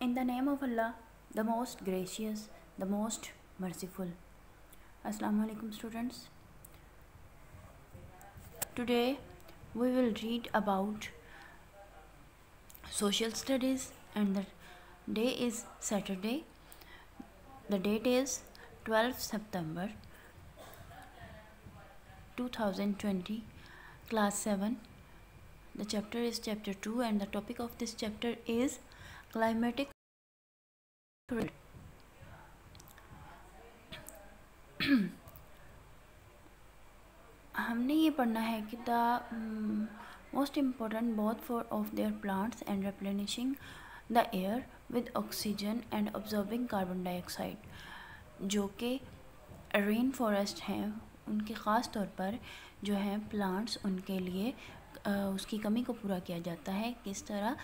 In the name of Allah, the most gracious, the most merciful. Assalamu alaikum students. Today we will read about social studies and the day is Saturday. The date is 12th September 2020, class 7. The chapter is chapter 2 and the topic of this chapter is climatic हमने ये पढ़ना है कि the most important both for of their plants and replenishing the air with oxygen and absorbing carbon dioxide, जो कि rain forest हैं उनके ख़ास तौर पर जो हैं प्लांट्स, उनके लिए उसकी कमी को पूरा किया जाता है। किस तरह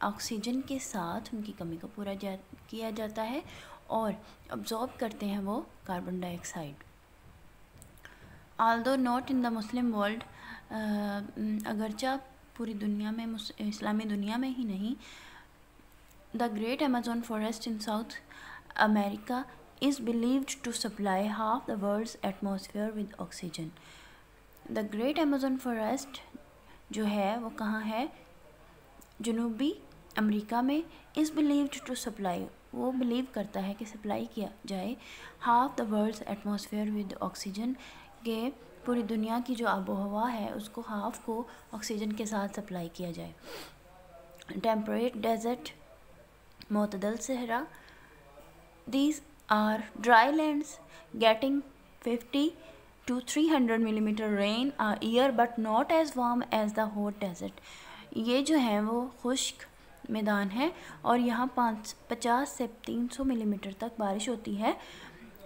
ऑक्सीजन के साथ उनकी कमी को पूरा किया जाता है और अब्जॉर्ब करते हैं वो carbon dioxide. Although not in the Muslim world, अगरचा पूरी दुनिया में, इस्लामी दुनिया में ही नहीं, the great Amazon forest in South America is believed to supply half the world's atmosphere with oxygen. The great Amazon forest जो है वो कहाँ है? जनूबी अमेरिका में। इज़ बिलीव्ड टू सप्लाई, वो बिलीव करता है कि सप्लाई किया जाए half the world's atmosphere with oxygen, के पूरी दुनिया की जो आबो हवा है उसको हाफ को ऑक्सीजन के साथ सप्लाई किया जाए। टेम्परेट डेजर्ट, मोतदल सहरा, these are dry lands getting 50 to 300 millimetre rain a year but not as warm as the hot desert। ये जो है वो खुश्क मैदान है और यहाँ 50 से 300 मिलीमीटर तक बारिश होती है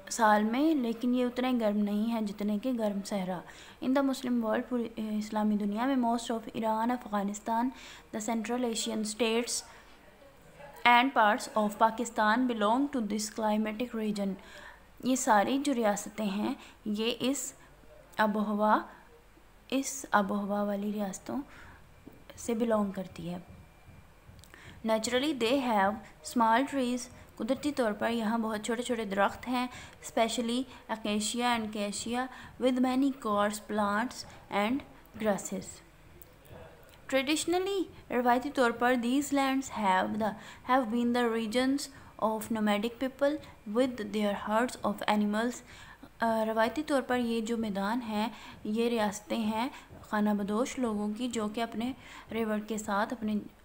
साल में, लेकिन ये उतने गर्म नहीं है जितने के गर्म सहरा। इन द मुस्लिम वर्ल्ड, पूरी इस्लामी दुनिया में, most of Iran, Afghanistan, the central Asian states and parts of Pakistan belong to this climatic region. ये सारी जो रियासतें हैं ये इस आबोहवा वाली रियासतों से बिलोंग करती है। Naturally they have small trees, कुदरती तौर पर यहाँ बहुत छोटे छोटे दरख्त हैं, specially acacia and cassia with many coarse plants and grasses. Traditionally, रवायती तौर पर, these lands have been the regions of nomadic people with their herds of animals. रवायती तौर पर ये जो मैदान हैं, ये रियासतें हैं खाना बदोश लोगों की, जो कि अपने रेवड़ के साथ,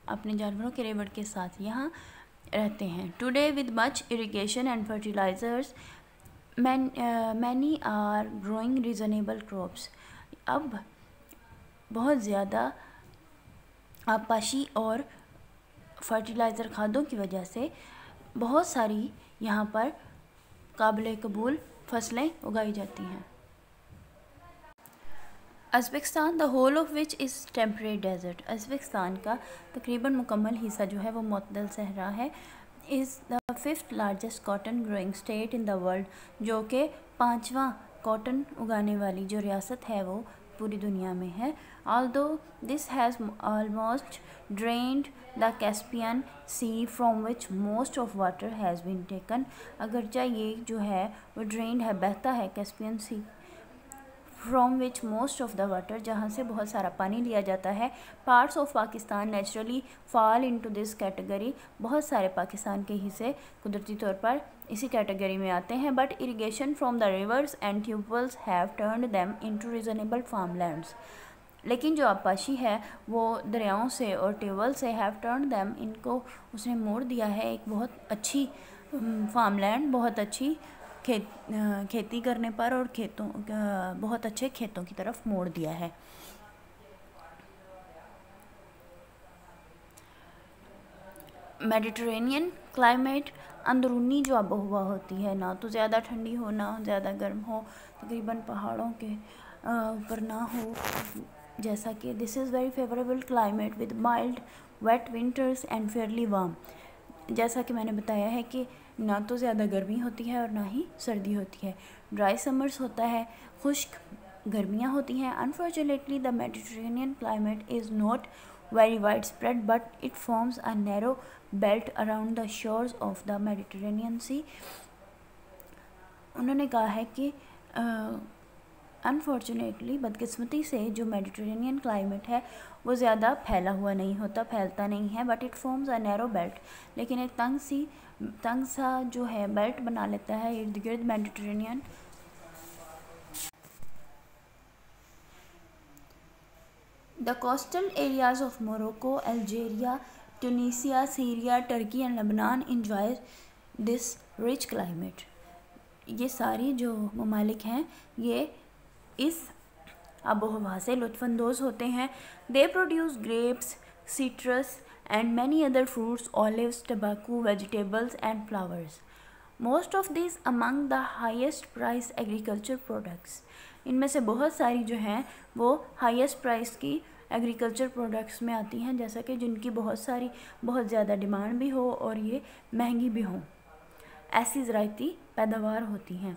अपने जानवरों के रेवड़ के साथ यहाँ रहते हैं। Today with much irrigation and fertilisers many are growing reasonable crops. अब बहुत ज़्यादा आबपाशी और फर्टिलाइज़र खादों की वजह से बहुत सारी यहाँ पर काबिल कबूल फसलें उगाई जाती हैं। Uzbekistan, the whole of which is temperate desert, Uzbekistan का तकरीबन मुकम्मल हिस्सा जो है वो मुतदल सहरा है। Is the 5th largest cotton growing state in the world, जो कि 5वां कॉटन उगाने वाली जो रियासत है वो पूरी दुनिया में है। Although this has almost drained the Caspian Sea from which most of water has been taken, अगरचा ये जो है वो ड्रेन्ड है, बहता है Caspian Sea from which most of the water, जहाँ से बहुत सारा पानी लिया जाता है। Parts of Pakistan naturally fall into this category, बहुत सारे पाकिस्तान के हिस्से कुदरती तौर पर इसी कैटेगरी में आते हैं। But irrigation from the reverse and tube wells have turned them into reasonable farmlands, लेकिन जो आबपाशी है वो दरियाओं से और ट्यूबवेल से हैव टर्न्ड देम, इनको उसने मोड़ दिया है एक बहुत अच्छी फार्मलैंड, बहुत अच्छी खेती करने पर, और बहुत अच्छे खेतों की तरफ मोड़ दिया है। मेडिटरेनियन क्लाइमेट, अंदरूनी जो आबोहवा होती है, ना तो ज़्यादा ठंडी हो ना ज़्यादा गर्म हो, तकरीबन पहाड़ों के ऊपर ना हो, जैसा कि this is very favourable climate with mild wet winters and fairly warm. जैसा कि मैंने बताया है कि ना तो ज़्यादा गर्मी होती है और ना ही सर्दी होती है। ड्राई समर्स होता है, खुश्क गर्मियाँ होती हैं। Unfortunately the Mediterranean climate is not very widespread, but it forms a narrow belt around the shores of the Mediterranean Sea. उन्होंने कहा है कि अनफॉर्चुनेटली, बदकिस्मती से, जो मेडिटेरेनियन क्लाइमेट है वो ज़्यादा फैलता नहीं है, but it forms a narrow belt, लेकिन एक तंग सा जो है बेल्ट बना लेता है इर्द गिर्द Mediterranean. The coastal areas of Morocco, Algeria, Tunisia, Syria, Turkey and Lebanon enjoy this rich climate. ये सारी जो ममालिक हैं ये इस आबोहवा से लुत्फ़अंदोज़ होते हैं। They produce grapes, citrus and many other fruits, olives, टबाकू, vegetables and flowers. Most of this among the highest price agriculture products. इनमें से बहुत सारी जो हैं वो हाईएस्ट प्राइस की एग्रीकल्चर प्रोडक्ट्स में आती हैं, जैसा कि जिनकी बहुत ज़्यादा डिमांड भी हो और ये महंगी भी हों, ऐसी ज़राइती पैदावार होती हैं।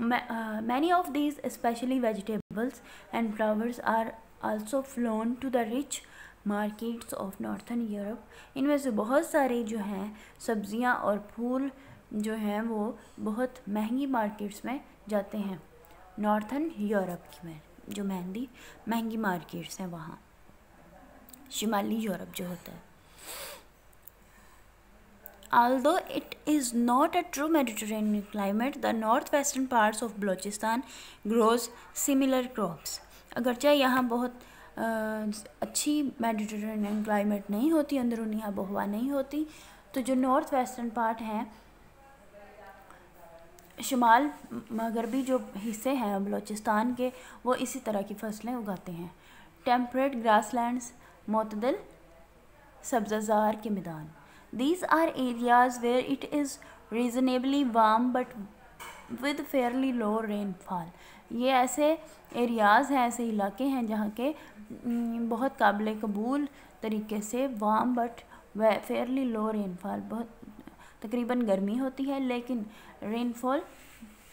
Many of these, especially vegetables and flowers, are also flown to the rich markets of Northern Europe. इनमें से बहुत सारे जो हैं सब्जियां और फूल जो हैं वो बहुत महंगी मार्केट्स में जाते हैं। नॉर्थन यूरोप में जो महंगी मार्केट्स हैं वहाँ, शिमाली यूरोप जो होता है। Although it is not a true Mediterranean climate, the northwestern parts of Balochistan grows similar crops. अगरचे यहाँ बहुत अच्छी मेडिटेरेनियन क्लाइमेट नहीं होती, अंदरूनी आबोहवा नहीं होती, तो जो नॉर्थ वेस्टर्न पार्ट हैं, शुमाल मगरबी जो हिस्से हैं बलूचिस्तान के, वो इसी तरह की फसलें उगाते हैं। टेम्परेट ग्रासलैंड्स, मोतदल सब्ज़ार के मैदान। These are areas where it is reasonably warm but with fairly low rainfall. ये ऐसे एरियाज़ हैं, ऐसे इलाके हैं जहाँ के बहुत काबिल कबूल तरीके से warm but Fairlie low rainfall, बहुत तकरीबन गर्मी होती है लेकिन रेनफॉल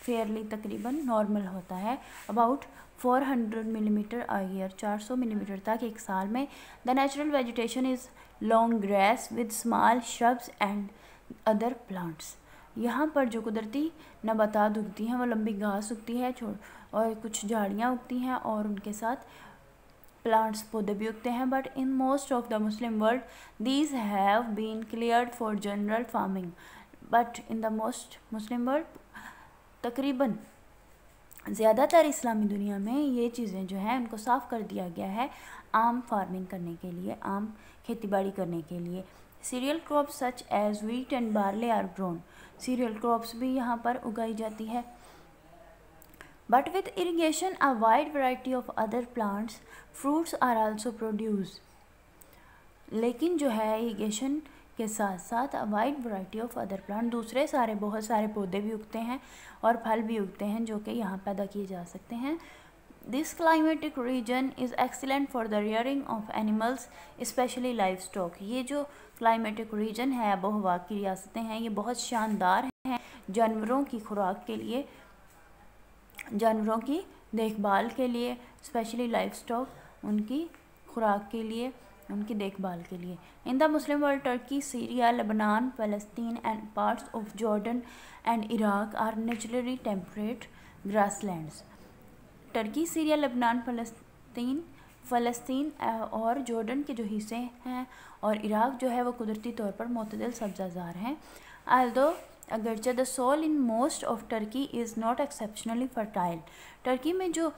फेयरली तकरीबन नॉर्मल होता है, about 400 millimetre a year, 400 millimetre तक एक साल में। The natural vegetation is long grass with small shrubs and other plants. यहाँ पर जो कुदरती नबातात उगती हैं वो लंबी घास उगती है और कुछ झाड़ियाँ उगती हैं और उनके साथ प्लांट्स पौधे भी उगते हैं। But in most of the Muslim world these have been cleared for general farming. But in the most Muslim world, तकरीबन ज़्यादातर इस्लामी दुनिया में ये चीज़ें जो हैं उनको साफ़ कर दिया गया है आम फार्मिंग करने के लिए, आम खेती बाड़ी करने के लिए। Cereal crops such as wheat and barley are grown. Cereal crops भी यहाँ पर उगाई जाती है। But with irrigation a wide variety of other plants, fruits are also produce. लेकिन जो है इरीगेशन के साथ साथ a wide variety of other plant, दूसरे बहुत सारे पौधे भी उगते हैं और फल भी उगते हैं जो कि यहाँ पैदा किए जा सकते हैं। This climatic region is excellent for the rearing of animals, specially livestock. ये जो क्लाइमेटिक रीजन है, आबोहवा की रियासतें हैं, ये बहुत शानदार हैं जानवरों की खुराक के लिए, जानवरों की देखभाल के लिए, स्पेशली लाइव स्टॉक, उनकी खुराक के लिए, उनकी देखभाल के लिए। In the Muslim world, Turkey, Syria, Lebanon, फ़लस्तीन and parts of Jordan and Iraq are naturally temperate grasslands. Turkey, Syria, Lebanon, फ़लस्तीन और जॉर्डन के जो हिस्से हैं और इराक जो है वो कुदरती तौर पर मोतदल सब्ज़ाज़ार हैं। आल्दो अगरचे the soil in most of Turkey is not exceptionally fertile. Turkey में जो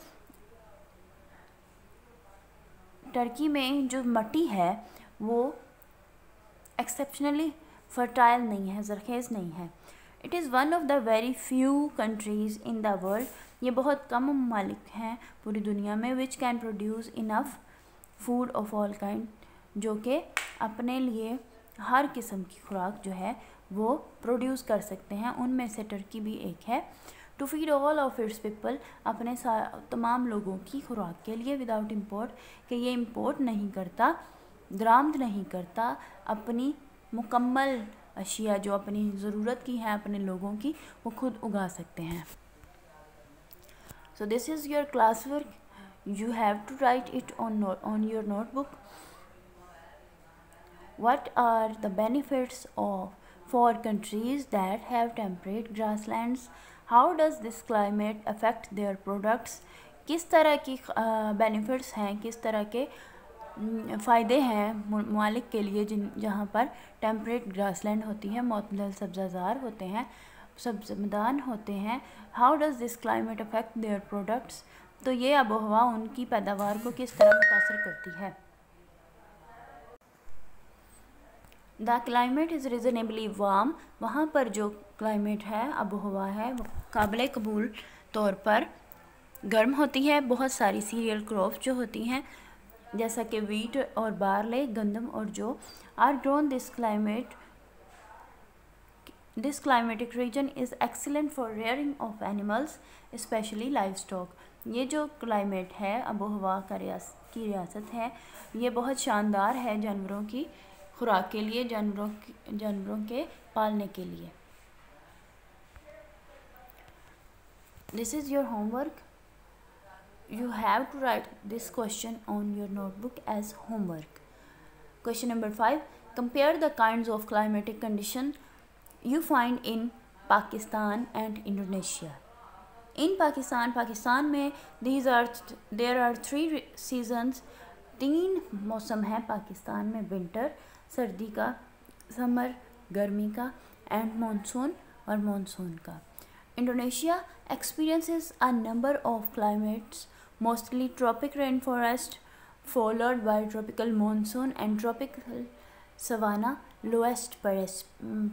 मट्टी है वो एक्सेप्शनली फर्टाइल नहीं है, ज़रखेज़ नहीं है। It is one of the very few countries in the world, ये बहुत कम ममालिक हैं पूरी दुनिया में, which can produce enough food of all kind, जो कि अपने लिए हर किस्म की खुराक जो है वो प्रोड्यूस कर सकते हैं। उनमें से टर्की भी एक है। To feed all of its people, अपने तमाम लोगों की खुराक के लिए, विदाउट इम्पोर्ट, कि ये इम्पोर्ट नहीं करता, दरामद नहीं करता, अपनी मुकम्मल अशिया जो अपनी ज़रूरत की हैं अपने लोगों की, वो खुद उगा सकते हैं। So this is your class work, you have to write it on your notebook. What are the benefits of for countries that have temperate grasslands? How does this climate affect their products? किस तरह की benefits हैं, किस तरह के फ़ायदे हैं ममालिक के लिए जहाँ पर टेम्परेट ग्रासलैंड होती है, मुतदल सब्ज़ाज़ार होते हैं, सब्ज़ मैदान होते हैं. How does this climate affect their products? तो ये आबोहवा उनकी पैदावार को किस तरह मुतासर करती है. The climate is reasonably warm. वहाँ पर जो क्लाइमेट है, आबोहवा है, वो काबिल कबूल तौर पर गर्म होती है. बहुत सारी सीरियल क्रॉप्स जो होती हैं जैसा कि वीट और बारले, गंदम और जौ are grown. This climatic region is excellent for rearing of animals specially livestock. ये जो क्लाइमेट है, आबोहवा की रियासत है, ये बहुत शानदार है जानवरों की खुराक के लिए, जानवरों के पालने के लिए. This is your homework. You have to write this question on your notebook as homework. Question number 5. Compare the kinds of climatic condition you find in Pakistan and Indonesia. In Pakistan में there are 3 seasons. 3 मौसम हैं पाकिस्तान में, winter सर्दी का, summer गर्मी का, and monsoon और monsoon का. Indonesia experiences a number of climates, mostly tropic rainforest followed by tropical monsoon and tropical savanna, lowest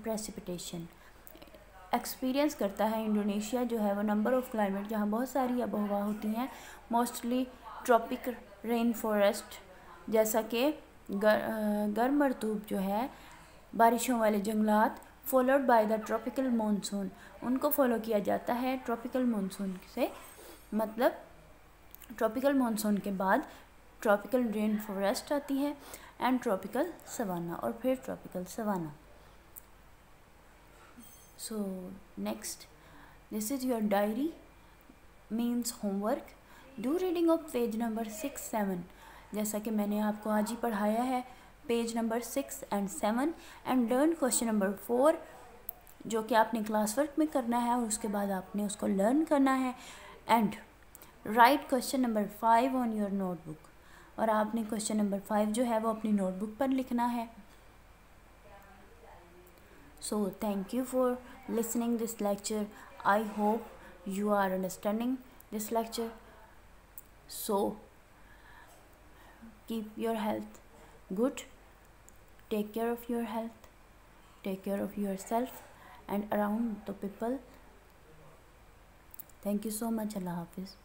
precipitation. Experience करता है इंडोनेशिया जो है वो नंबर ऑफ क्लाइमेट जहाँ बहुत सारी आबोहवा होती हैं, मोस्टली ट्रॉपिक रेन फॉरेस्ट जैसा कि गर्म मरतूब जो है बारिशों वाले जंगलात, followed by the tropical monsoon. उनको फॉलो किया जाता है ट्रॉपिकल मानसून से, मतलब ट्रॉपिकल मानसून के बाद ट्रॉपिकल रेन फॉरेस्ट आती है एंड ट्रॉपिकल सवाना और फिर tropical savanna. So next, this is your diary means homework. Do reading of page number 6-7 जैसा कि मैंने आपको आज ही पढ़ाया है, page number 6 and 7, and learn question number 4 जो कि आपने क्लास वर्क में करना है और उसके बाद आपने उसको लर्न करना है. And right question number 5 on your notebook. और आपने क्वेश्चन नंबर 5 जो है वो अपनी नोटबुक पर लिखना है. So thank you for listening this lecture. I hope you are understanding this lecture. So keep your health good, take care of your health, take care of yourself and around the people. Thank you so much. Allah Hafiz.